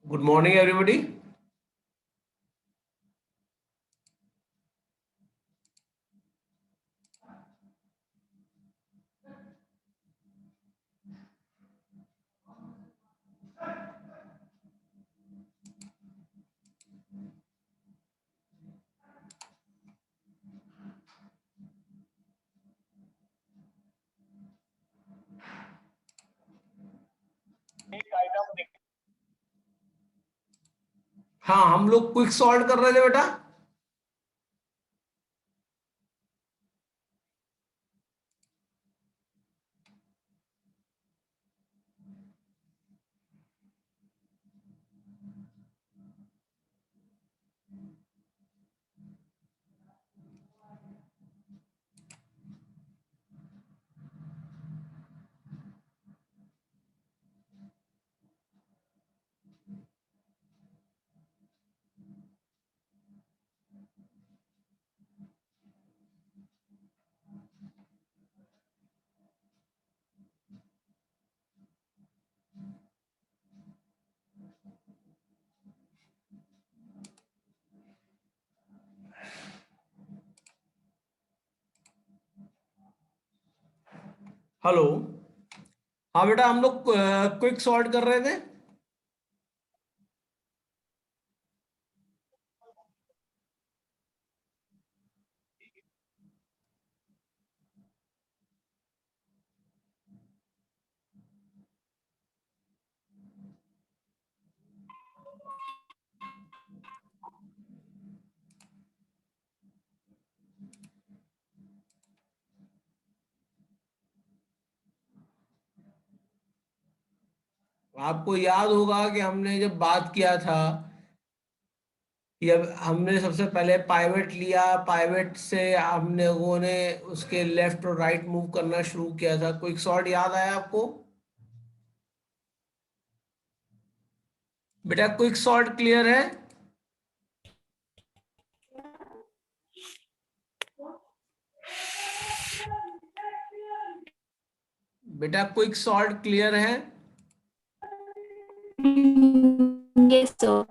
Good morning, everybody. हाँ, हम लोग क्विक सॉल्ट कर रहे थे बेटा। हेलो। हाँ बेटा, हम लोग क्विक सॉल्ट कर रहे थे। आपको याद होगा कि हमने जब बात किया था कि अब हमने सबसे पहले पाइवट लिया, पाइवट से हम लोगों ने उसके लेफ्ट और राइट मूव करना शुरू किया था। क्विक सॉल्ट याद आया आपको? बेटा क्विक सॉल्ट क्लियर है? बेटा क्विक सॉल्ट क्लियर है? Yes, sir.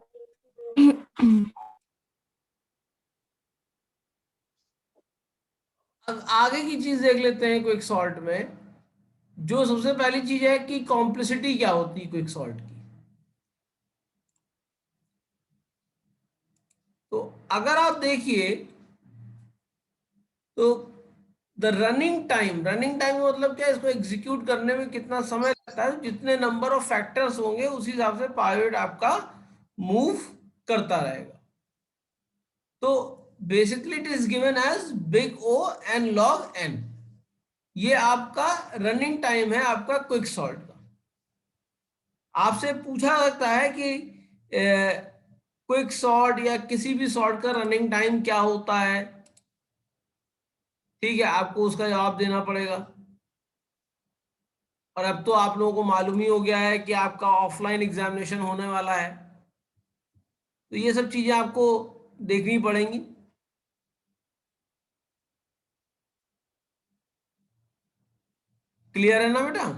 अब आगे की चीज देख लेते हैं क्विक सॉल्ट में। जो सबसे पहली चीज है कि कॉम्प्लिसिटी क्या होती है क्विक सॉल्ट की। तो अगर आप देखिए तो रनिंग टाइम मतलब क्या है, इसको एग्जीक्यूट करने में कितना समय लगता है, जितने नंबर ऑफ फैक्टर्स होंगे उस हिसाब से पायलट आपका मूव करता रहेगा। तो basically it is given as big O n log n. ये आपका रनिंग टाइम है आपका क्विक सॉर्ट का। आपसे पूछा जाता है कि क्विक सॉर्ट या किसी भी सॉर्ट का रनिंग टाइम क्या होता है। ठीक है, आपको उसका जवाब देना पड़ेगा। और अब तो आप लोगों को मालूम ही हो गया है कि आपका ऑफलाइन एग्जामिनेशन होने वाला है, तो ये सब चीजें आपको देखनी पड़ेंगी। क्लियर है ना बेटा?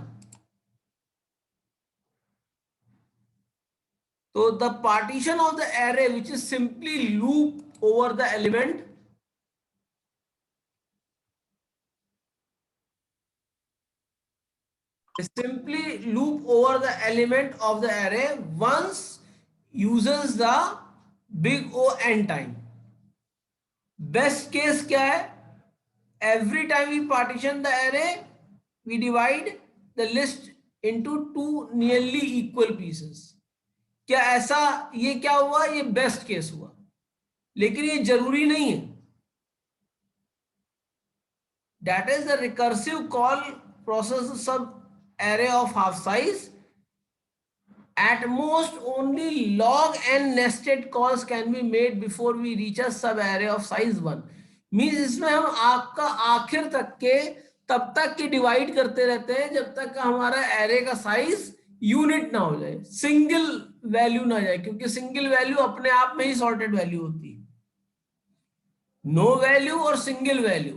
तो the partition of the array which is simply loop over the element, simply loop over the element of the array once uses the big O n time. Best case क्या है? Every time we partition the array, we divide the list into two nearly equal pieces. क्या ऐसा, ये क्या हुआ, ये best case हुआ, लेकिन ये जरूरी नहीं है। That is the recursive call process sub array of half size. At most, only log n nested calls can be made before we reach a sub array of size 1. Means इसमें हम आपका आखिर तक के तब तक के डिवाइड करते रहते हैं जब तक का हमारा एरे का साइज यूनिट ना हो जाए, सिंगल वैल्यू ना जाए, क्योंकि सिंगल वैल्यू अपने आप में ही सॉर्टेड वैल्यू होती है। नो वैल्यू और single value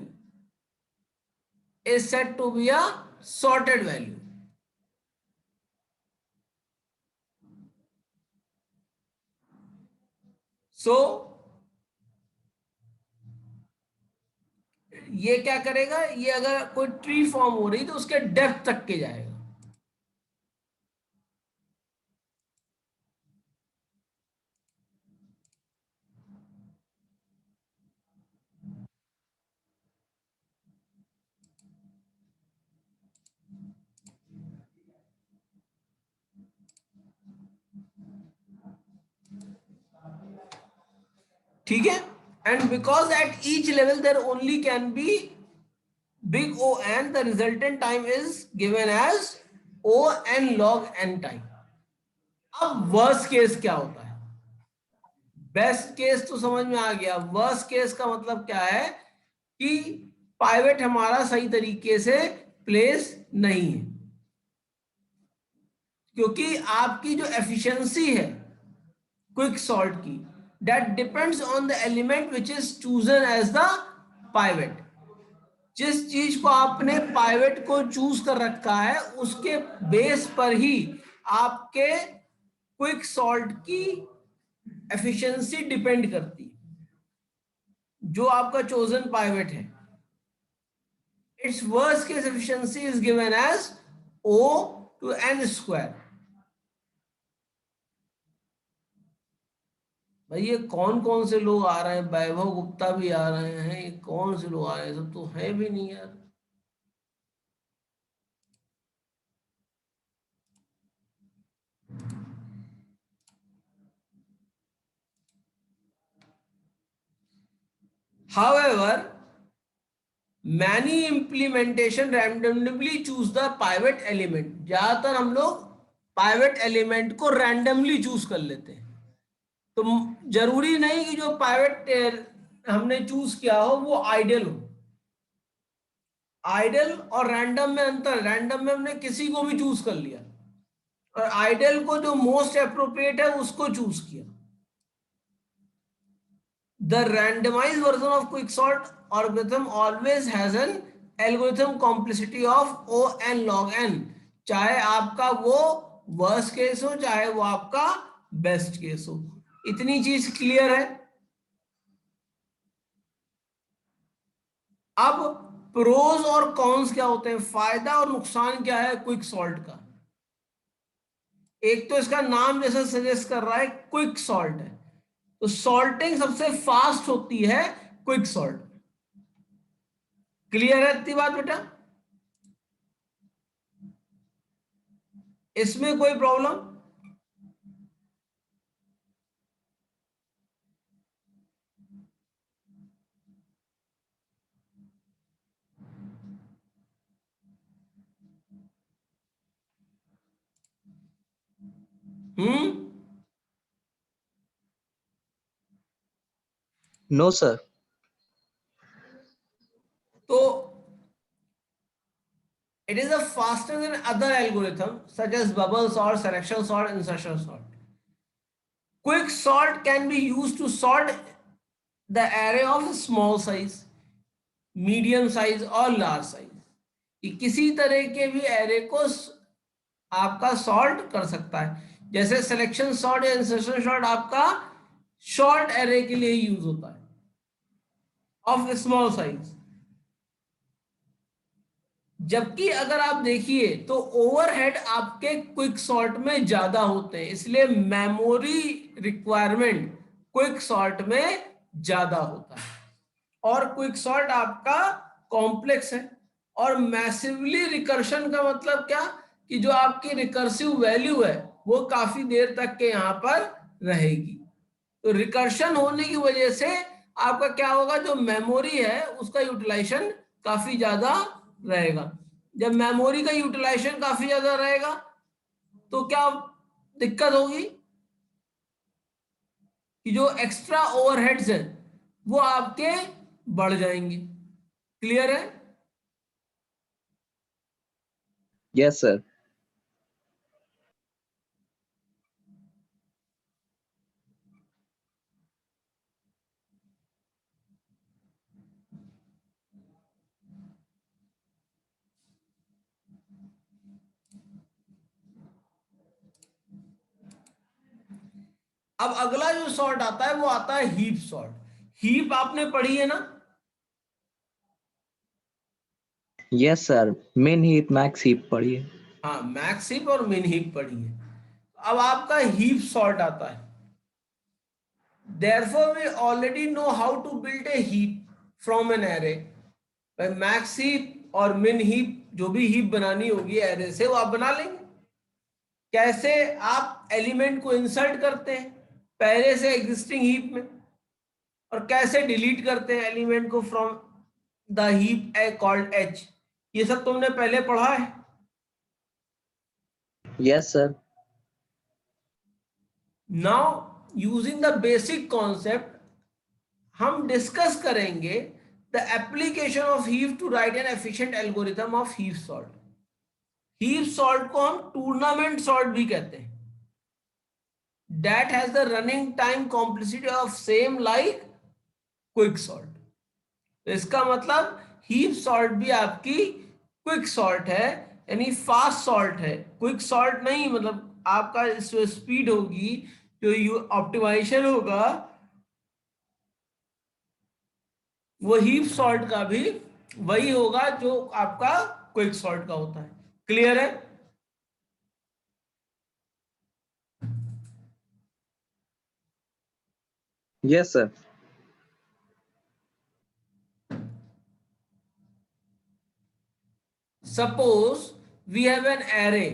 is said to be a sorted value. सो ये क्या करेगा, ये अगर कोई ट्री फॉर्म हो रही तो उसके डेप्थ तक के जाएगा। ठीक है, and because at each level there only can be big O n, the resultant time is given as O n log n time. अब वर्स्ट केस क्या होता है? बेस्ट केस तो समझ में आ गया, वर्स्ट केस का मतलब क्या है कि पाइवेट हमारा सही तरीके से प्लेस नहीं है, क्योंकि आपकी जो एफिशिएंसी है क्विक सॉल्ट की, that depends on the element which is chosen as the pivot. जिस चीज को आपने पाइवेट को चूज कर रखा है उसके बेस पर ही आपके क्विक सॉल्ट की एफिशिएंसी डिपेंड करती है, जो आपका चोजन पाइवेट है। It's worst case efficiency is given as O to n square. भाई ये कौन कौन से लोग आ रहे हैं, वैभव गुप्ता भी आ रहे हैं, ये कौन से लोग आ रहे हैं, सब तो है भी नहीं यार। However, many implementation randomly choose the pivot element। ज्यादातर हम लोग पाइवेट एलिमेंट को रैंडमली चूज कर लेते हैं, तो जरूरी नहीं कि जो पाइवेट हमने चूज किया हो वो आइडियल हो। आइडियल और रैंडम में अंतर, रैंडम में हमने किसी को भी चूज कर लिया और आइडियल को जो मोस्ट अप्रोप्रिएट है उसको चूज किया। The randomized version of quicksort algorithm always has an algorithm complexity of O n log n, चाहे आपका वो वर्स्ट केस हो चाहे वो आपका बेस्ट केस हो। इतनी चीज क्लियर है। अब प्रोज और कॉन्स क्या होते हैं, फायदा और नुकसान क्या है क्विक सॉल्ट का? एक तो इसका नाम जैसा सजेस्ट कर रहा है क्विक सॉल्ट है, तो सॉल्टिंग सबसे फास्ट होती है क्विक सॉल्ट। क्लियर है इतनी बात बेटा? इसमें कोई प्रॉब्लम? हम्म। No, sir. तो it is a faster than other algorithm such as bubble sort, selection sort, insertion sort. Quick sort can be used to sort the array of small size, medium size और large size, कि किसी तरह के भी array को आपका sort कर सकता है। जैसे सिलेक्शन सॉर्ट या इंसर्शन सॉर्ट आपका शॉर्ट एरे के लिए यूज होता है ऑफ स्मॉल साइज। जबकि अगर आप देखिए तो ओवरहेड आपके क्विक सॉर्ट में ज्यादा होते हैं, इसलिए मेमोरी रिक्वायरमेंट क्विक सॉर्ट में ज्यादा होता है। और क्विक सॉर्ट आपका कॉम्प्लेक्स है। और मैसिवली रिकर्शन का मतलब क्या, कि जो आपकी रिकर्सिव वैल्यू है वो काफी देर तक के यहां पर रहेगी। तो रिकर्शन होने की वजह से आपका क्या होगा, जो मेमोरी है उसका यूटिलाइजेशन काफी ज्यादा रहेगा। जब मेमोरी का यूटिलाइजेशन काफी ज्यादा रहेगा तो क्या दिक्कत होगी, कि जो एक्स्ट्रा ओवरहेड्स हैं वो आपके बढ़ जाएंगे। क्लियर है? Yes, sir. अब अगला जो सॉर्ट आता है वो आता है हीप सॉर्ट। हीप आपने पढ़ी है ना? यस सर, मिन हीप मैक्स हीप पढ़िए। हाँ, मैक्स हीप और मिन हीप पढ़ी है। अब आपका हीप सॉर्ट आता है। Therefore, we already know how to build a heap from an array. Max heap और मिन हीप, जो भी हीप बनानी होगी एरे से, वो आप बना लेंगे। कैसे? आप एलिमेंट को इंसर्ट करते हैं पहले से एग्जिस्टिंग हीप में, और कैसे डिलीट करते हैं एलिमेंट को from the heap called H, ये सब तुमने पहले पढ़ा है। Yes sir. Now using the basic concept हम डिस्कस करेंगे the application of heap to write an efficient algorithm of heap sort. Heap sort को हम टूर्नामेंट सॉर्ट भी कहते हैं। That has the running time complexity of same like quick sort. तो इसका मतलब हीप सॉर्ट भी आपकी क्विक सॉर्ट है, यानी फास्ट सॉर्ट है, क्विक सॉर्ट नहीं। मतलब आपका जो स्पीड होगी, जो ऑप्टिमाइजेशन होगा, वो हीप सॉर्ट का भी वही होगा जो आपका क्विक सॉर्ट का होता है। क्लियर है? Yes sir. Suppose we have an array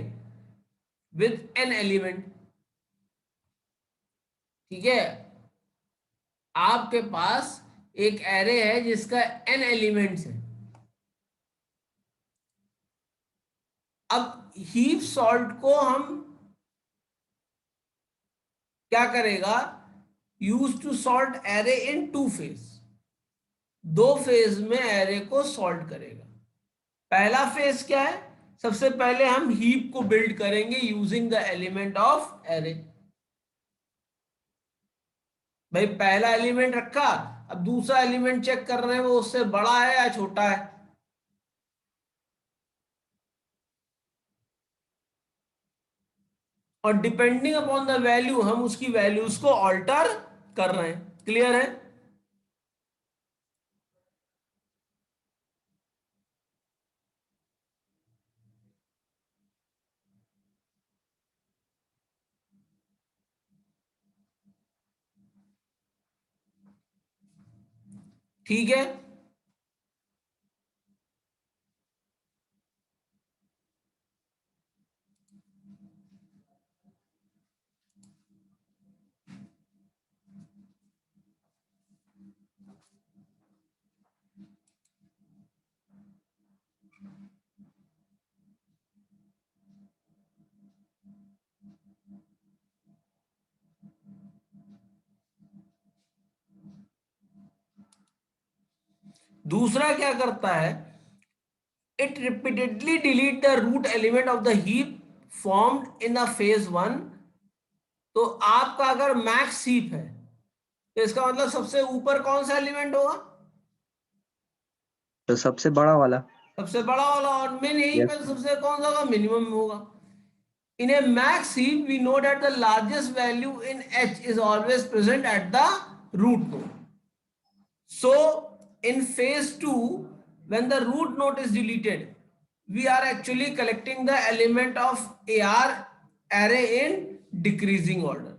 with n element। ठीक है, आपके पास एक एरे है जिसका n एलिमेंट्स है। अब हीप सॉर्ट को हम क्या करेगा? Use to sort array in two phase. दो फेज में एरे को सॉर्ट करेगा। पहला फेज क्या है? सबसे पहले हम हीप को बिल्ड करेंगे using the element of array. भाई पहला एलिमेंट रखा, अब दूसरा एलिमेंट चेक कर रहे हैं वो उससे बड़ा है या छोटा है। और डिपेंडिंग अपॉन द वैल्यू हम उसकी वैल्यूज को ऑल्टर कर रहे हैं। क्लियर है? ठीक है। दूसरा क्या करता है? It repeatedly delete the root element of the heap formed in the phase one. तो आपका अगर मैक्स हीप है तो इसका मतलब सबसे ऊपर कौन सा एलिमेंट होगा? तो सबसे बड़ा वाला। सबसे बड़ा वाला। और मिन हीप यस। में सबसे कौन सा होगा? मिनिमम होगा। In a max heap, we know that the largest value in H is always present at the root node. So, in phase 2, when the root node is deleted, we are actually collecting the element of AR array in decreasing order.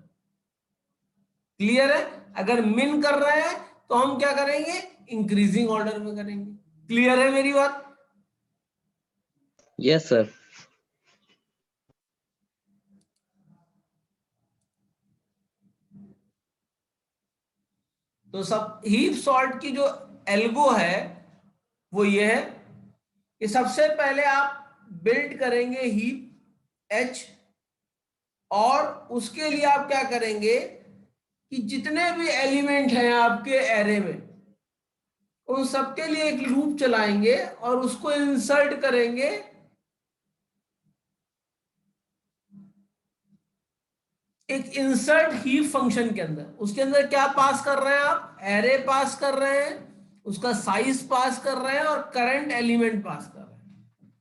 Clear है? अगर min कर रहे हैं तो हम क्या करेंगे? Increasing order में करेंगे। Clear है मेरी बात? Yes sir. तो सब हीप सॉर्ट की जो एल्गो है वो ये है कि सबसे पहले आप बिल्ड करेंगे हीप एच, और उसके लिए आप क्या करेंगे कि जितने भी एलिमेंट हैं आपके एरे में उन सबके लिए एक लूप चलाएंगे और उसको इंसर्ट करेंगे एक इंसर्ट हीप फंक्शन के अंदर। उसके अंदर क्या पास कर रहे हैं आप? एरे पास कर रहे हैं, उसका साइज पास कर रहे हैं और करंट एलिमेंट पास कर रहे हैं।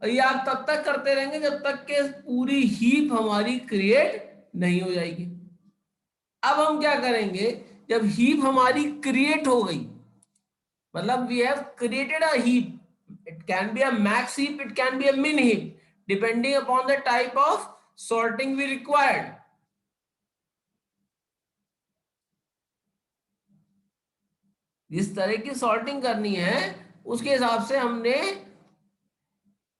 और ये आप तब तक करते रहेंगे जब तक कि पूरी हीप हमारी क्रिएट नहीं हो जाएगी। अब हम क्या करेंगे, जब हीप हमारी क्रिएट हो गई, मतलब we have created a heap, it can be a max heap, it can be a min heap, depending upon the type of sorting we required. जिस तरह की सॉर्टिंग करनी है उसके हिसाब से हमने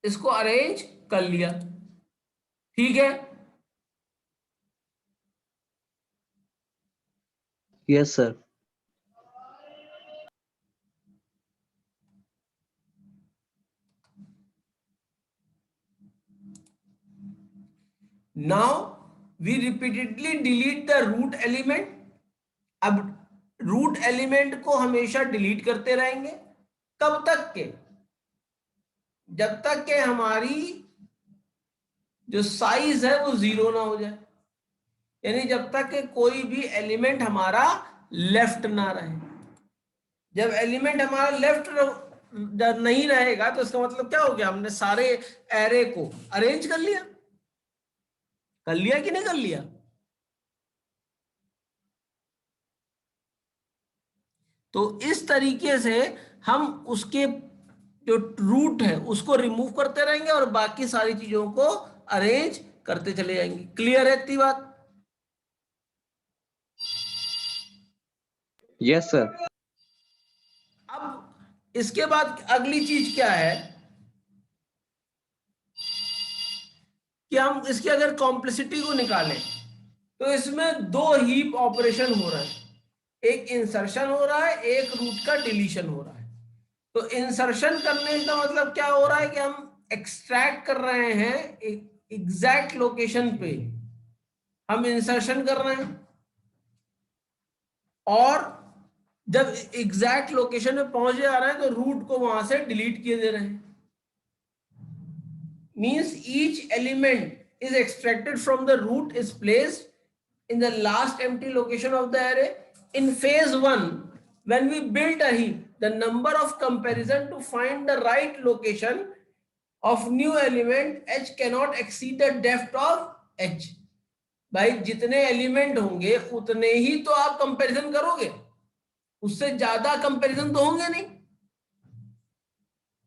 इसको अरेंज कर लिया, ठीक है। Yes, sir. Now we repeatedly delete the root element. अब रूट एलिमेंट को हमेशा डिलीट करते रहेंगे, कब तक के, जब तक के हमारी जो साइज है वो 0 ना हो जाए, यानी जब तक के कोई भी एलिमेंट हमारा लेफ्ट ना रहे। जब एलिमेंट हमारा लेफ्ट नहीं रहेगा तो इसका मतलब क्या हो गया, हमने सारे एरे को अरेंज कर लिया कि नहीं कर लिया। तो इस तरीके से हम उसके जो रूट है उसको रिमूव करते रहेंगे और बाकी सारी चीजों को अरेंज करते चले जाएंगे। क्लियर है इतनी बात? Yes, sir. अब इसके बाद अगली चीज क्या है कि हम इसकी अगर कॉम्प्लेक्सिटी को निकालें तो इसमें दो हीप ऑपरेशन हो रहे हैं, एक इंसर्शन हो रहा है, एक रूट का डिलीशन हो रहा है। तो इंसर्शन करने का मतलब क्या हो रहा है कि हम एक्सट्रैक्ट कर रहे हैं एक एग्जैक्ट लोकेशन पे, हम इंसर्शन कर रहे हैं, और जब एग्जैक्ट लोकेशन पे पहुंच जा रहे हैं तो रूट को वहां से डिलीट किए दे रहे हैं। Means each element is extracted from the root is placed in the last empty location of the array. In phase 1, when we build a heap, the number of comparison to find the right location of new element h cannot exceed the depth of h. भाई जितने element होंगे उतने ही तो आप comparison करोगे, उससे ज्यादा comparison तो होंगे नहीं,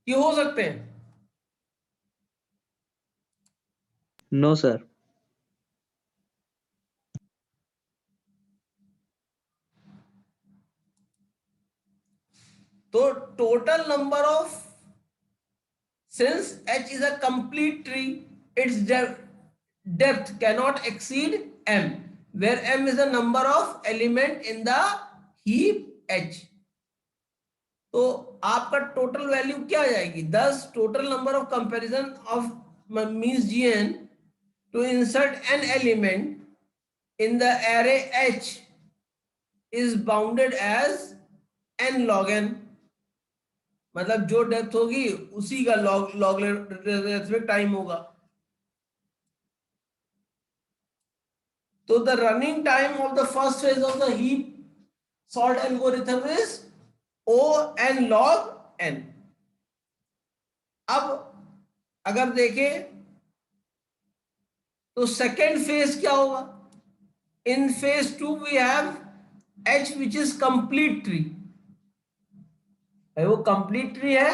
ये हो सकते हैं। No, sir. तो total number of, since h is a complete tree, its depth cannot exceed m, where m is the number of element in the heap h. तो आपका टोटल वैल्यू क्या आ जाएगी, 10 total number of comparison of means gn to insert an element in the array h is bounded as n log n, मतलब जो depth होगी उसी का log logarithmic time होगा। तो the running time of the first phase of the heap sort algorithm is O n log n। अब अगर देखें तो सेकेंड फेज क्या होगा, in phase 2 we have h which is complete tree, वो complete tree है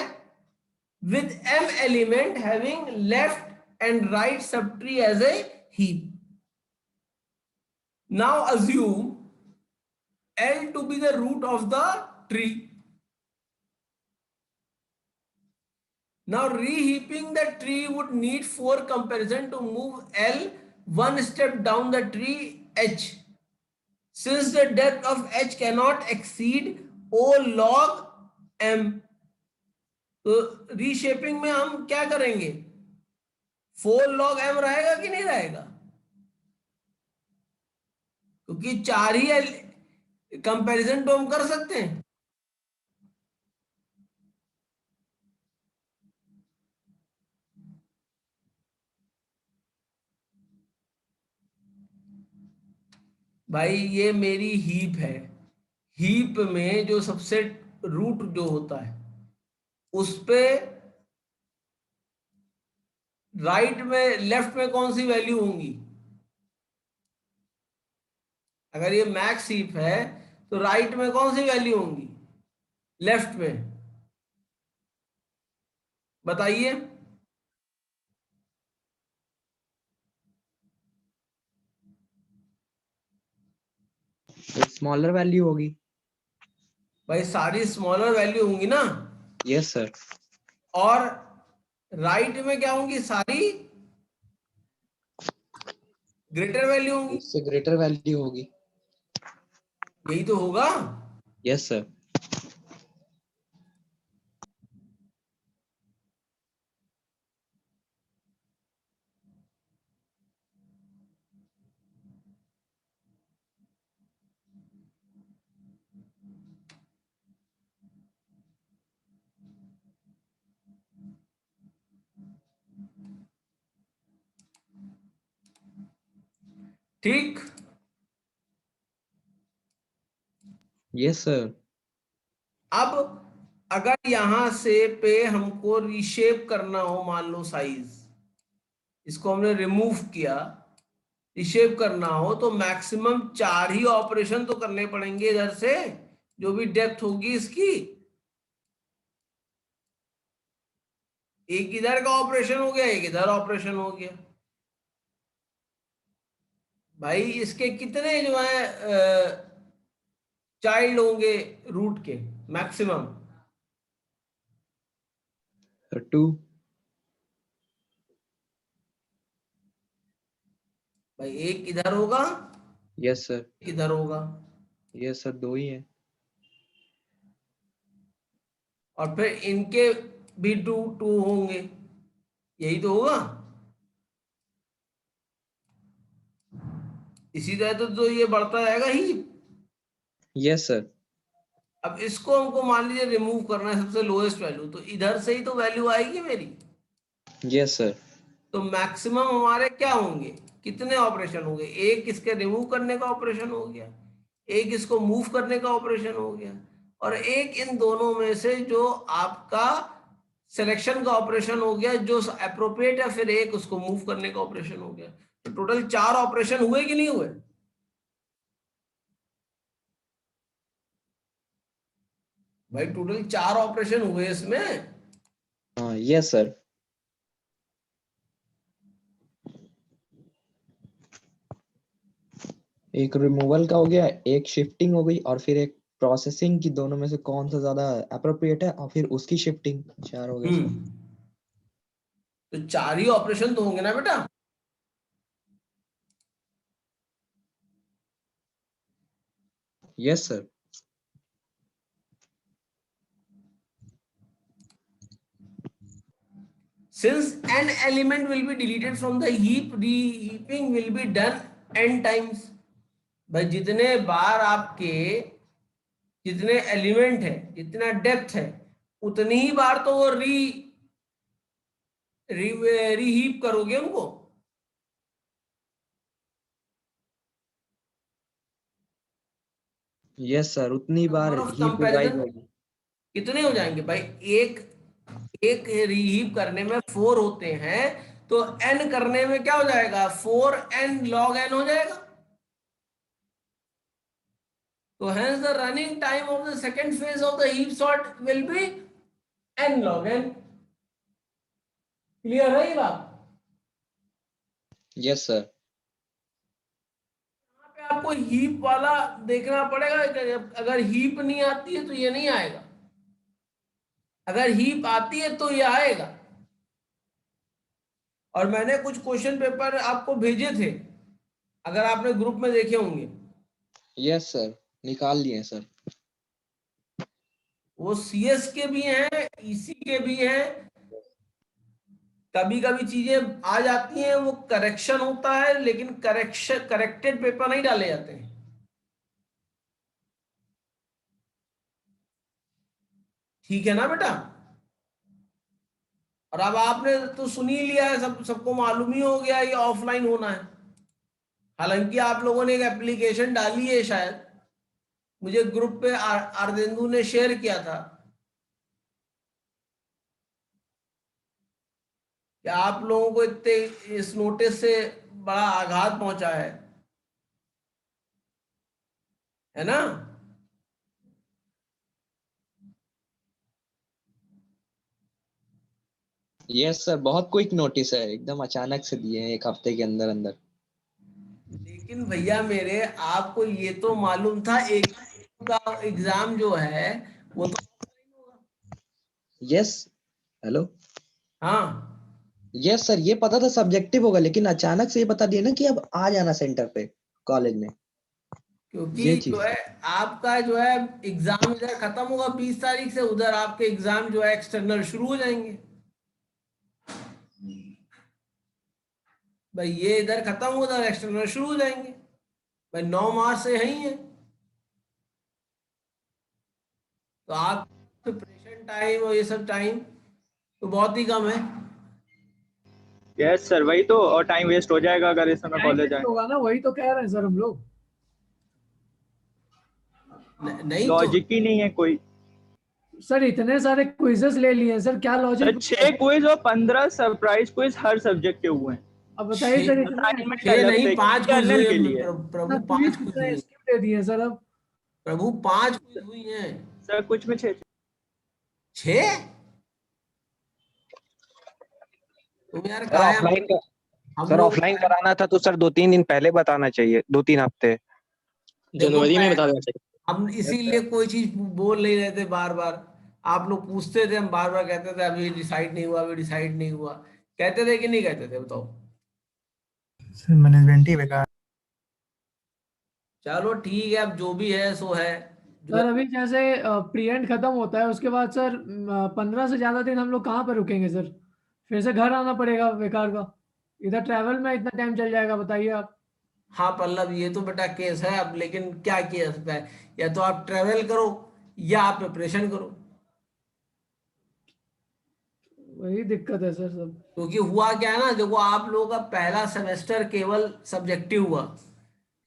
with m element having left and right subtree as a heap. Now assume L to be the root of the tree. Now reheaping the tree would need 4 comparison to move L one step down the tree h. Since the depth of h cannot exceed O log m, तो reshaping में हम क्या करेंगे, 4 log m रहेगा कि नहीं रहेगा, क्योंकि 4 ही कंपैरिजन तो हम कर सकते हैं। भाई ये मेरी हीप है, हीप में जो सबसे रूट जो होता है उस पे राइट में लेफ्ट में कौन सी वैल्यू होंगी, अगर ये मैक्स हीप है तो राइट में कौन सी वैल्यू होंगी, लेफ्ट में, बताइए। एक स्मॉलर वैल्यू होगी। भाई सारी स्मॉलर वैल्यू होंगी ना, यस सर। और राइट में क्या होंगी, सारी ग्रेटर वैल्यू होंगी। उससे ग्रेटर वैल्यू होगी। यही तो होगा। Yes sir. ठीक। Yes sir. अब अगर यहां से पे हमको रीशेप करना हो, मान लो साइज, इसको हमने रिमूव किया, रीशेप करना हो तो मैक्सिमम 4 ही ऑपरेशन तो करने पड़ेंगे इधर से, जो भी डेप्थ होगी इसकी। एक इधर का ऑपरेशन हो गया, एक इधर ऑपरेशन हो गया। भाई इसके कितने जो है चाइल्ड होंगे रूट के, मैक्सिमम? 2। भाई एक इधर होगा, यस सर। एक इधर होगा, यस सर, 2 ही है। और फिर इनके भी टू टू होंगे, यही तो होगा। इसी तरह तो ये बढ़ता जाएगा ही। Yes sir. अब इसको हमको मान लीजिए रिमूव करना है सबसे लोएस्ट वैल्यू, तो इधर से ही तो वैल्यू आएगी मेरी। Yes sir. तो मैक्सिमम हमारे क्या होंगे, कितने ऑपरेशन होंगे? एक इसके रिमूव करने का ऑपरेशन हो गया, एक इसको मूव करने का ऑपरेशन हो गया, और एक इन दोनों में से जो आपका सिलेक्शन का ऑपरेशन हो गया, जो अप्रोप्रिएट है, फिर एक उसको मूव करने का ऑपरेशन हो गया। तो टोटल 4 ऑपरेशन हुए कि नहीं हुए? भाई टोटल 4 ऑपरेशन हुए इसमें। हाँ यस सर। एक रिमूवल का हो गया, एक शिफ्टिंग हो गई, और फिर एक प्रोसेसिंग की। दोनों में से कौन सा ज्यादा अप्रोप्रिएट है, और फिर उसकी शिफ्टिंग। 4 हो गए सर। तो 4 ही ऑपरेशन तो होंगे ना बेटा। Yes sir. Since an element will be deleted from the heap, reheaping will be done n times. भाई जितने बार आपके जितने एलिमेंट है, जितना डेप्थ है, उतनी ही बार तो वो रीहीप करोगे उनको। यस सर, उतनी बार number of heap revise comparison होगी। कितने हो जाएंगे भाई? एक एक रीहीप करने में 4 होते हैं, तो n करने में क्या हो जाएगा, 4n log n हो जाएगा। So hence the running time of the second phase of the heap sort will be n log n. Clear है ये बात? Yes sir. यहाँ पे आपको हीप वाला देखना पड़ेगा कि अगर हीप नहीं आती है तो ये नहीं आएगा, अगर हीप आती है तो ये आएगा। और मैंने कुछ क्वेश्चन पेपर आपको भेजे थे, अगर आपने ग्रुप में देखे होंगे। यस सर, निकाल लिए सर। वो सीएस के भी हैं, ईसी के भी हैं। कभी कभी चीजें आ जाती हैं, वो करेक्शन होता है, लेकिन करेक्टेड पेपर नहीं डाले जाते हैं। ठीक है ना बेटा? और अब आपने तो सुन ही लिया है, सबको मालूम ही हो गया ये ऑफलाइन होना है। हालांकि आप लोगों ने एक एप्लीकेशन डाली है शायद, मुझे ग्रुप पे आरदेंदु ने शेयर किया था कि आप लोगों को इतने इस नोटिस से बड़ा आघात पहुंचा है। है ना? यस सर, बहुत क्विक नोटिस है, एकदम अचानक से दिए हैं एक हफ्ते के अंदर अंदर। लेकिन भैया मेरे, आपको ये तो मालूम था एक का एग्जाम जो है वो तो ऑफलाइन होगा। यस। हेलो। हाँ, यस सर, ये पता था सब्जेक्टिव होगा, लेकिन अचानक से ये बता दिया ना कि अब आ जाना सेंटर पे कॉलेज में। क्योंकि ये जो चीज। है आपका जो है एग्जाम इधर खत्म होगा 20 तारीख से, उधर आपके एग्जाम जो है एक्सटर्नल शुरू हो जाएंगे। भाई ये इधर खत्म हो, उधर एक्सटर्नल शुरू हो जाएंगे। भाई 9 मार्च से यही है, तो आप प्रिपरेशन टाइम और ये सब टाइम तो बहुत ही कम है। यस सर, वही तो, और टाइम वेस्ट हो जाएगा अगर इस समय टाइम कॉलेज वेस्ट आए। होगा ना, वही तो कह रहे हैं सर हम लोग। नहीं तो लॉजिक ही नहीं है कोई। सर इतने सारे क्विजेस ले लिए सर, क्या सर लॉजिक? 6 क्विज और 15 सरप्राइज क्विज हर सब्जेक्ट के हुए हैं। अब बताइए सर, छः इतने असाइनमेंट छः अलग नहीं, से 5 क्विज इंटरनल हुई के है लिए। प्रभु, क्विज 5 क्विज कितने हुई है। स्किप दे दिए सर अब। प्रभु 5 क्विज हुई हैं। सर कुछ में 6। 6? तुम यार सर कहा है ऑफलाइन का हम सर लोग ऑफलाइन कराना था तो सर 2-3 दिन पहले बताना चाहिए, 2-3 हफ्ते। देखो जनवरी में बता देना चाहिए। हम इसीलिए कोई चीज बोल नहीं रहे थे बार बार। आप लोग पूछते थे, हम बार बार कहते थे अभी डिसाइड नहीं हुआ, अभी डिसाइड नहीं हुआ। कहते थे कि नहीं कहते थे, बताओ? सर मैनेजमेंट ही बेकार। चलो ठीक है, अब जो भी है सो है। जो सर अभी जैसे प्री एंड खत्म होता है उसके बाद सर 15 से ज्यादा दिन हम लोग कहाँ पर रुकेंगे सर? फिर से घर आना पड़ेगा बेकार का। इधर ट्रैवल में इतना टाइम चल जाएगा, बताइए आप। हाँ पल्लव, ये तो बेटा केस है अब, लेकिन क्या किया जा सकता है? या तो आप ट्रेवल करो या आप प्रिपरेशन करो। वही दिक्कत है सर सब। क्योंकि हुआ क्या है ना, देखो आप लोगों का पहला सेमेस्टर केवल सब्जेक्टिव हुआ,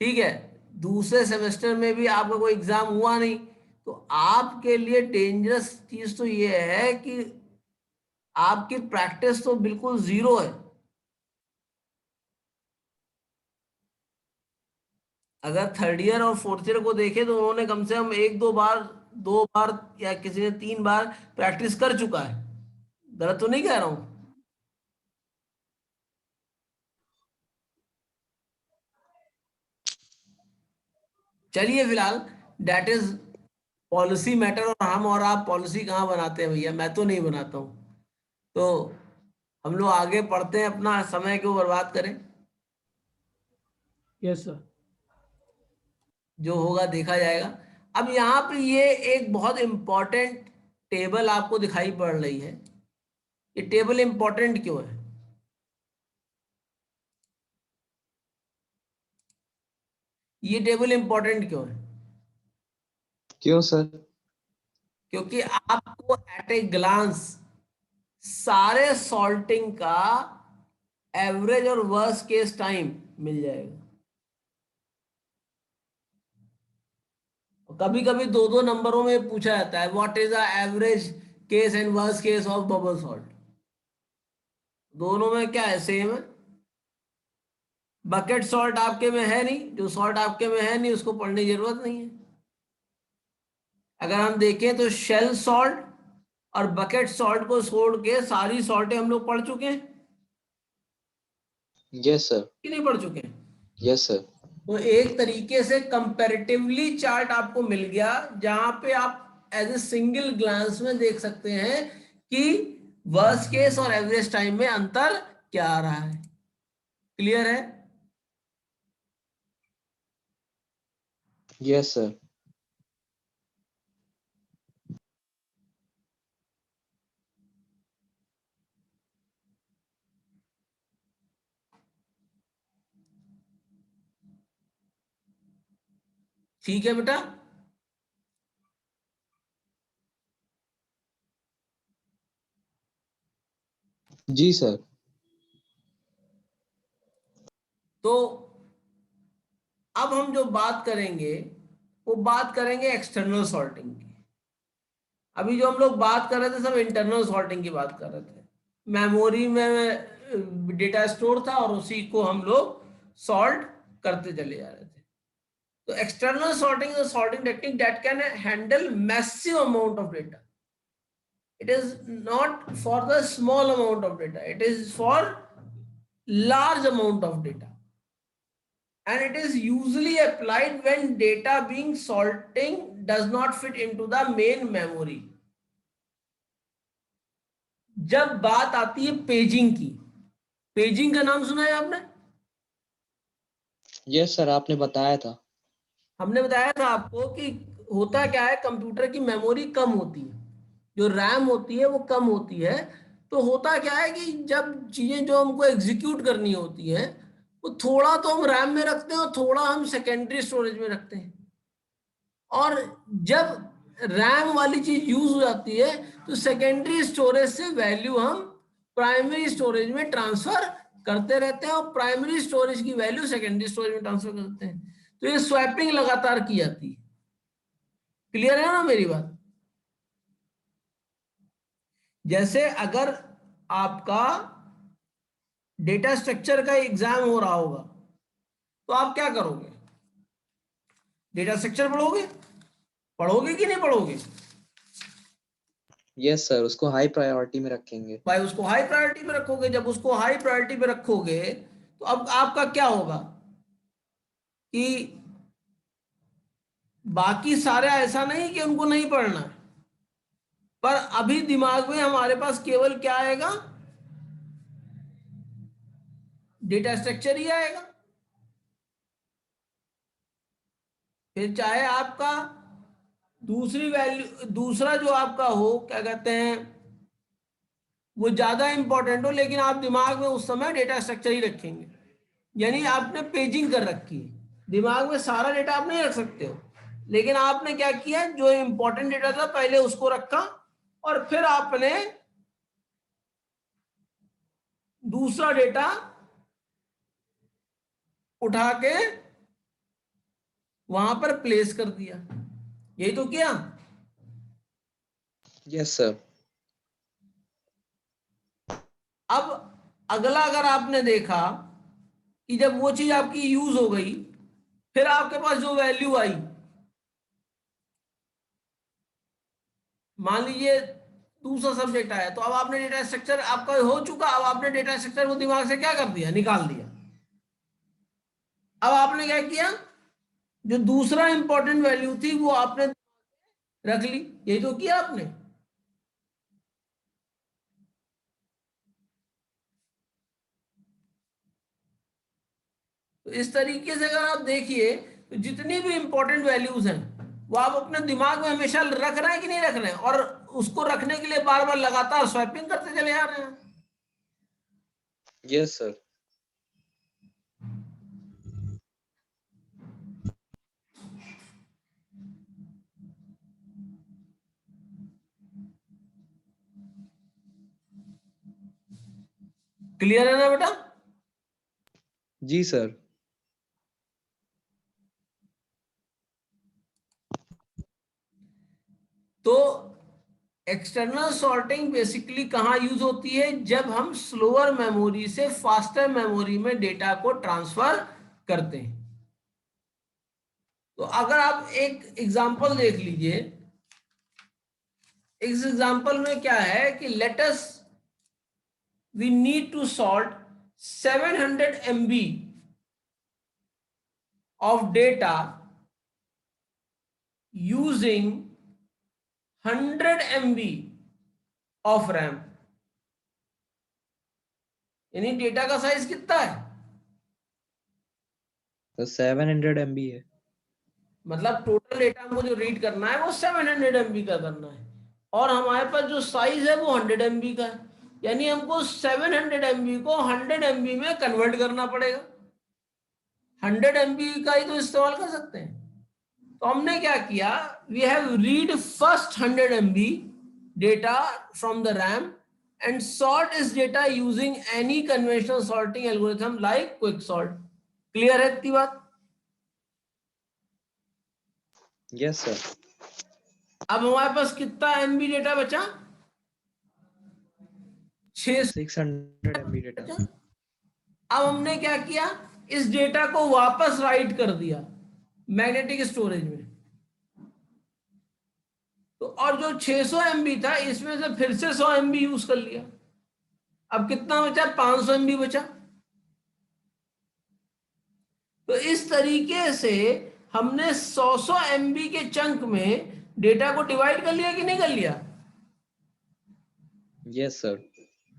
ठीक है। दूसरे सेमेस्टर में भी आपका कोई एग्जाम हुआ नहीं। तो आपके लिए डेंजरस चीज तो ये है कि आपकी प्रैक्टिस तो बिल्कुल जीरो है। अगर थर्ड ईयर और फोर्थ ईयर को देखें तो उन्होंने कम से कम एक दो बार या किसी ने 3 बार प्रैक्टिस कर चुका है। गलत तो नहीं कह रहा हूं? चलिए फिलहाल, डेट इज पॉलिसी मैटर, और हम और आप पॉलिसी कहाँ बनाते हैं भैया? मैं तो नहीं बनाता हूँ। तो हम लोग आगे पढ़ते हैं, अपना समय क्यों बर्बाद करें? Yes sir. जो होगा देखा जाएगा। अब यहाँ पे ये एक बहुत इंपॉर्टेंट टेबल आपको दिखाई पड़ रही है। ये टेबल इंपॉर्टेंट क्यों है? ये टेबल इंपॉर्टेंट क्यों है? क्यों सर? क्योंकि आपको एट ए ग्लांस सारे सॉल्टिंग का एवरेज और वर्स्ट केस टाइम मिल जाएगा। कभी कभी दो दो नंबरों में पूछा जाता है, what is the average case and worst case of bubble salt. दोनों में क्या है? सेम है। बकेट सॉल्ट आपके में है नहीं, जो सॉल्ट आपके में है नहीं उसको पढ़ने की जरूरत नहीं है। अगर हम देखें तो शेल सॉल्ट और बकेट सॉल्ट को छोड़ के सारी सॉल्टें हम लोग पढ़ चुके हैं यस सर। कि नहीं पढ़ चुके हैं? Yes sir. तो एक तरीके से कंपैरेटिवली चार्ट आपको मिल गया, जहां पे आप एज ए सिंगल ग्लांस में देख सकते हैं कि वर्स्ट केस और एवरेज टाइम में अंतर क्या आ रहा है। क्लियर है? Yes sir. ठीक है बेटा। जी सर। तो अब हम जो बात करेंगे वो बात करेंगे एक्सटर्नल सॉर्टिंग की। अभी जो हम लोग बात कर रहे थे सब इंटरनल सॉर्टिंग की बात कर रहे थे। मेमोरी में डेटा स्टोर था और उसी को हम लोग सॉल्ट करते चले जा रहे थे। So external sorting is a sorting technique that can handle massive amount of data. It is not for the small amount of data. It is for large amount of data. And it is usually applied when data being sorting does not fit into the main memory. जब बात आती है paging की, paging का नाम सुना है आपने? यस सर, आपने बताया था। हमने बताया था आपको कि होता क्या है, कंप्यूटर की मेमोरी कम होती है, जो रैम होती है वो कम होती है। तो होता क्या है कि जब चीजें जो हमको एग्जीक्यूट करनी होती है वो थोड़ा तो हम रैम में रखते हैं और थोड़ा हम सेकेंडरी स्टोरेज में रखते हैं। और जब रैम वाली चीज यूज हो जाती है तो सेकेंडरी स्टोरेज से वैल्यू हम प्राइमरी स्टोरेज में ट्रांसफर करते रहते हैं और प्राइमरी स्टोरेज की वैल्यू सेकेंडरी स्टोरेज में ट्रांसफर करते हैं। तो ये स्वैपिंग लगातार की जाती है। क्लियर है ना मेरी बात? जैसे अगर आपका डेटा स्ट्रक्चर का एग्जाम हो रहा होगा तो आप क्या करोगे? डेटा स्ट्रक्चर पढ़ोगे कि नहीं पढ़ोगे? यस सर, उसको हाई प्रायोरिटी में रखेंगे। भाई उसको हाई प्रायोरिटी में रखोगे। जब उसको हाई प्रायोरिटी में रखोगे तो अब आपका क्या होगा कि बाकी सारे ऐसा नहीं कि उनको नहीं पढ़ना है, पर अभी दिमाग में हमारे पास केवल क्या आएगा? डेटा स्ट्रक्चर ही आएगा। फिर चाहे आपका दूसरा जो आपका हो, क्या कहते हैं, वो ज्यादा इंपॉर्टेंट हो, लेकिन आप दिमाग में उस समय डेटा स्ट्रक्चर ही रखेंगे। यानी आपने पेजिंग कर रखी है, दिमाग में सारा डेटा आप नहीं रख सकते हो, लेकिन आपने क्या किया, जो इंपॉर्टेंट डेटा था पहले उसको रखा और फिर आपने दूसरा डेटा उठा के वहां पर प्लेस कर दिया। यही तो किया। Yes sir. अब अगला अगर आपने देखा कि जब वो चीज आपकी यूज हो गई, फिर आपके पास जो वैल्यू आई, मान लीजिए दूसरा सब्जेक्ट आया, तो अब आपने डेटा स्ट्रक्चर आपका हो चुका, अब आपने डेटा स्ट्रक्चर को दिमाग से क्या कर दिया? निकाल दिया। अब आपने क्या किया? जो दूसरा इंपॉर्टेंट वैल्यू थी वो आपने रख ली। यही तो किया आपने। तो इस तरीके से अगर आप देखिए तो जितनी भी इंपॉर्टेंट वैल्यूज हैं वो आप अपने दिमाग में हमेशा रख रहे हैं कि नहीं रख रहे हैं, और उसको रखने के लिए बार बार लगातार स्वैपिंग करते चले आ रहे हैं। Yes sir. क्लियर है ना बेटा? जी सर। तो एक्सटर्नल सॉर्टिंग बेसिकली कहां यूज होती है? जब हम स्लोअर मेमोरी से फास्टर मेमोरी में डेटा को ट्रांसफर करते हैं। तो अगर आप एक एग्जांपल देख लीजिए, इस एग्जांपल में क्या है कि let us we need to sort 700 MB of data using 100 MB of RAM। यानी डेटा का साइज कितना है? तो 700 MB है। मतलब टोटल डेटा हमको जो रीड करना है वो 700 MB का करना है, और हमारे पास जो साइज है वो 100 MB का है। यानी हमको 700 MB को 100 MB में कन्वर्ट करना पड़ेगा। 100 MB का ही तो इस्तेमाल कर सकते हैं। तो हमने क्या किया, we have read first 100 MB data from the RAM and sort इस data using any conventional sorting algorithm like quick sort. Clear है इतनी बात? Yes sir. अब हमारे पास कितना MB डेटा बचा? 600 MB डेटा। अब हमने क्या किया, इस डेटा को वापस राइट कर दिया मैग्नेटिक स्टोरेज में। तो और जो 600 MB था इसमें से फिर से 100 MB यूज कर लिया। अब कितना बचा? 500 MB बचा। तो इस तरीके से हमने 100 MB के चंक में डेटा को डिवाइड कर लिया कि नहीं कर लिया? Yes sir.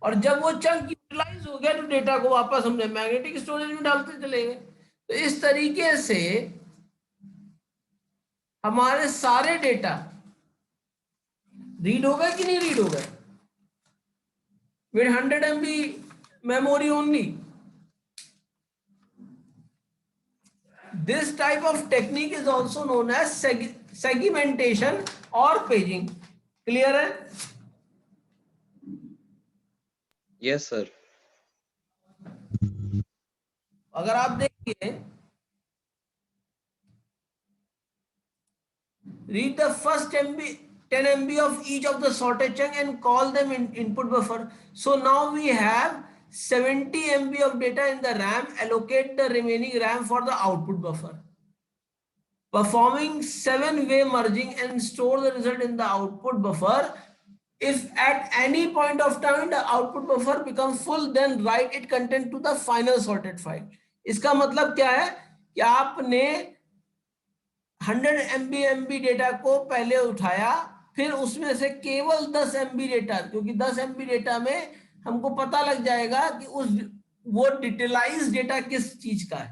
और जब वो चंक यूटिलाइज हो गया तो डेटा को वापस हमने मैग्नेटिक स्टोरेज में डालते चले गए। तो इस तरीके से हमारे सारे डेटा रीड हो गए कि नहीं रीड हो गए? With 100 MB memory only. This type of technique is also known as segmentation or paging. Clear है? Yes sir. अगर आप देखिए, read the first 10 MB of each of the sorted chunk and call them input buffer. So now we have 70 MB of data in the RAM. Allocate the remaining RAM for the output buffer. Performing 7-way merging and store the result in the output buffer. If at any point of time the output buffer becomes full, then write its content to the final sorted file. इसका मतलब क्या है कि आपने 100 MB data को पहले उठाया, फिर उसमें से केवल 10 MB डेटा, क्योंकि 10 MB डेटा में हमको पता लग जाएगा कि वो डिटेलाइज डेटा किस चीज का है,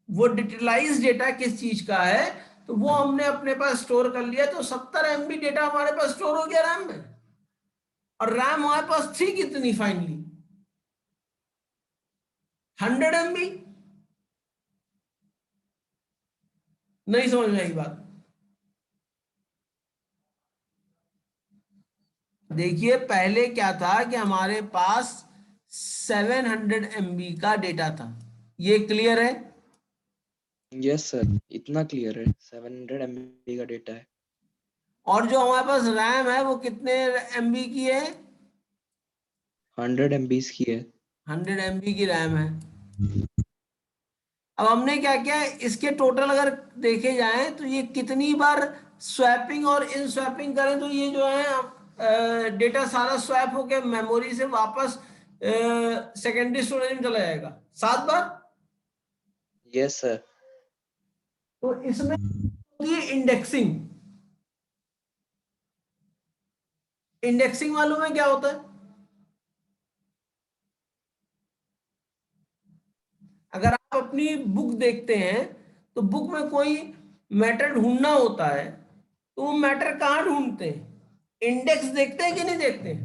वो डिटेलाइज डेटा किस चीज का है, तो वो हमने अपने पास स्टोर कर लिया। तो 70 MB डेटा हमारे पास स्टोर हो गया रैम में, और रैम हमारे पास थी कितनी फाइनली? 100 MB। नहीं समझ में आई बात? देखिए पहले क्या था कि हमारे पास 700 MB का डेटा था, ये क्लियर है? यस सर, इतना क्लियर है। 700 MB का डेटा है। और जो हमारे पास रैम है वो कितने MB की है? 100 MB की है। 100 MB की रैम है। अब हमने क्या किया, इसके टोटल अगर देखे जाएं तो ये कितनी बार स्वैपिंग और इन स्वैपिंग करें तो ये जो है डेटा सारा स्वैप होके मेमोरी से वापस सेकेंडरी स्टोरेज में चला जाएगा 7 बार। Yes sir. तो इसमें होती है इंडेक्सिंग। इंडेक्सिंग मालूम है क्या होता है? अगर आप अपनी बुक देखते हैं तो बुक में कोई मैटर ढूंढना होता है तो वो मैटर कहाँ ढूंढते हैं? इंडेक्स देखते हैं कि नहीं देखते हैं?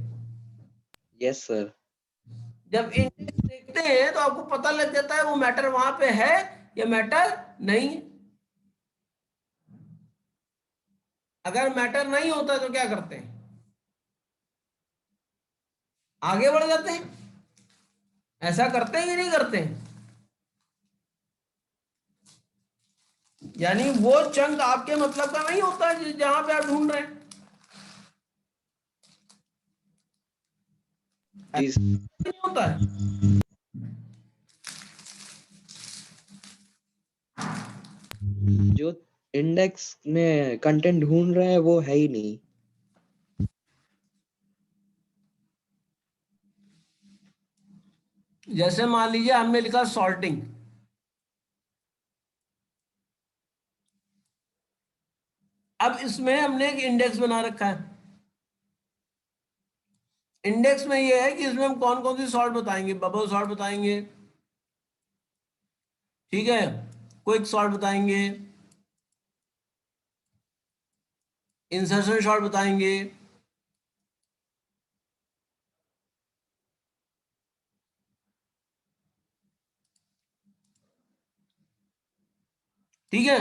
Yes sir. जब इंडेक्स देखते हैं तो आपको पता लग जाता है वो मैटर वहां पे है या मैटर नहीं। अगर मैटर नहीं होता तो क्या करते हैं? आगे बढ़ जाते हैं। ऐसा करते हैं कि नहीं करते हैं? यानी वो चंक आपके मतलब का नहीं होता है जहां पे आप ढूंढ रहे हैं। नहीं होता है। जो इंडेक्स में कंटेंट ढूंढ रहे हैं वो है ही नहीं। जैसे मान लीजिए हमने लिखा सॉर्टिंग, अब इसमें हमने एक इंडेक्स बना रखा है। इंडेक्स में ये है कि इसमें हम कौन कौन सी सॉर्ट बताएंगे, बबल सॉर्ट बताएंगे, ठीक है, क्विक सॉर्ट बताएंगे, इंसर्शन सॉर्ट बताएंगे, ठीक है।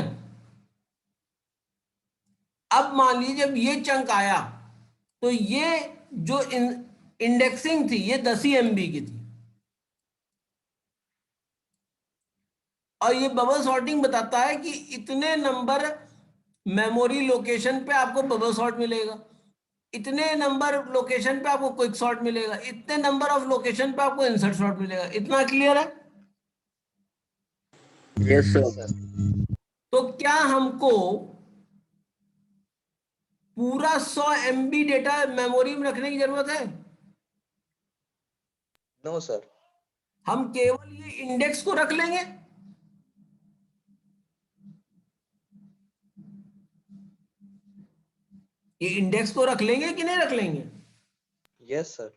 अब मान लीजिए जब ये चंक आया तो ये जो इंडेक्सिंग थी ये 10 ही MB की थी, और ये बबल सॉर्टिंग बताता है कि इतने नंबर मेमोरी लोकेशन पे आपको बबल सॉर्ट मिलेगा, इतने नंबर लोकेशन पे आपको क्विक सॉर्ट मिलेगा, इतने नंबर ऑफ लोकेशन पे आपको इंसर्ट सॉर्ट मिलेगा। इतना क्लियर है? Yes sir. तो क्या हमको पूरा 100 MB डेटा मेमोरी में रखने की जरूरत है? No sir. हम केवल ये इंडेक्स को रख लेंगे। ये इंडेक्स को रख लेंगे कि नहीं रख लेंगे? Yes sir.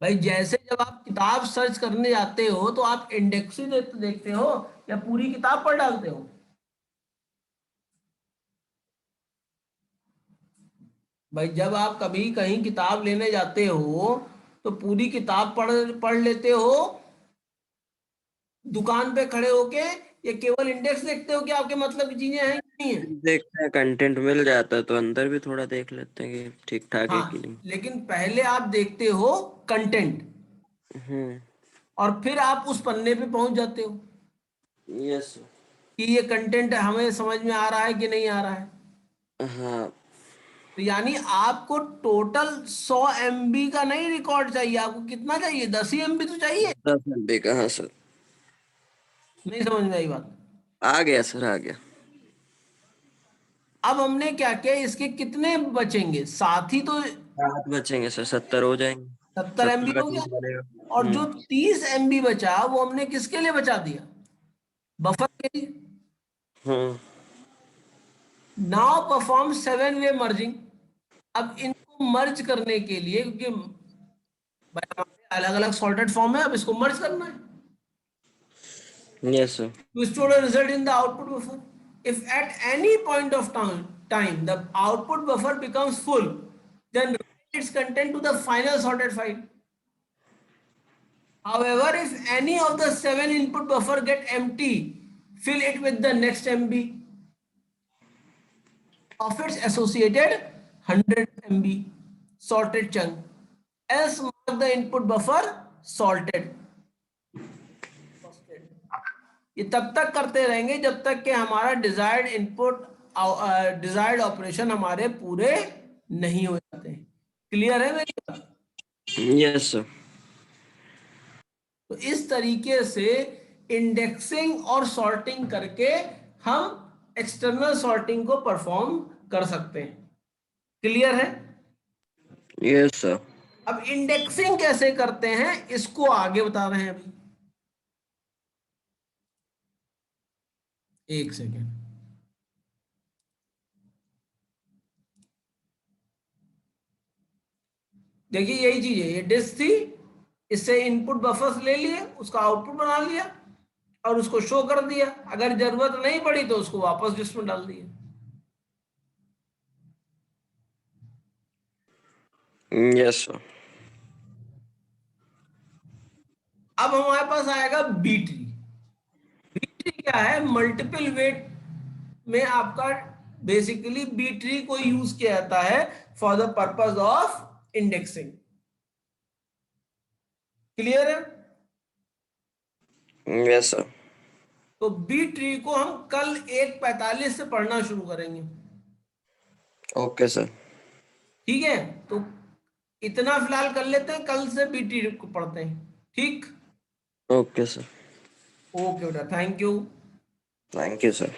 भाई जैसे जब आप किताब सर्च करने जाते हो तो आप इंडेक्स ही देखते हो या पूरी किताब पढ़ डालते हो? भाई जब आप कभी कहीं किताब लेने जाते हो तो पूरी किताब पढ़ लेते हो दुकान पे खड़े होके, या केवल इंडेक्स देखते हो कि आपके मतलब की चीजें हैं कि नहीं है? देखते हैं कंटेंट मिल जाता है तो अंदर भी थोड़ा देख लेते हैं कि ठीक ठाक है कि हाँ, नहीं। लेकिन पहले आप देखते हो कंटेंट हम्म। और फिर आप उस पन्ने पे पहुंच जाते हो यस। कि ये कंटेंट हमें समझ में आ रहा है कि नहीं आ रहा है। हाँ। तो यानी आपको टोटल 100 MB का नहीं रिकॉर्ड चाहिए, आपको कितना चाहिए? 10 ही MB तो चाहिए। 10 MB का, हाँ सर। नहीं समझ में आई बात? आ गया सर, आ गया। अब हमने क्या किया, इसके कितने बचेंगे? साथ ही तो 8 बचेंगे सर, 70 हो जाएंगे। 70 MB 70 का हो गया। 30 बनेगा। और जो 30 MB बचा वो हमने किसके लिए बचा दिया? बफर के लिए। हम्म। नाउ परफॉर्म 7-वे मर्जिंग। अब इनको मर्ज करने के लिए, क्योंकि अलग अलग सॉर्टेड फॉर्म है, अब इसको मर्ज करना है yes sir. to store a result in the output buffer. If at any point of time the output buffer becomes full, then write its content to the final sorted file. However, if any of the 7 input buffer get empty, fill it with the next MB of its associated 100 MB sorted chunk. Else mark the input buffer sorted. ये तब तक करते रहेंगे जब तक कि हमारा desired input desired operation हमारे पूरे नहीं हो जाते। क्लियर है मेरी बात? Yes sir. तो इस तरीके से इंडेक्सिंग और सॉर्टिंग करके हम एक्सटर्नल सॉर्टिंग को परफॉर्म कर सकते हैं। क्लियर है? Yes sir. अब इंडेक्सिंग कैसे करते हैं इसको आगे बता रहे हैं अभी। एक सेकेंड। देखिए यही चीज है, ये डिस्क थी, इससे इनपुट बफर्स ले लिए, उसका आउटपुट बना लिया और उसको शो कर दिया। अगर जरूरत नहीं पड़ी तो उसको वापस डिस्क में डाल दिया। Yes sir. अब हमारे पास आएगा बी ट्री। बी ट्री क्या है? मल्टीपल वेट में आपका बेसिकली बी ट्री को यूज किया जाता है for the purpose of indexing. Clear है? Yes sir. तो बी ट्री को हम कल 1:45 से पढ़ना शुरू करेंगे। Okay sir. ठीक है, तो इतना फिलहाल कर लेते हैं, कल से बी ट्री को पढ़ते हैं। ठीक? Okay sir. ओके बेटा, thank you. Thank you sir.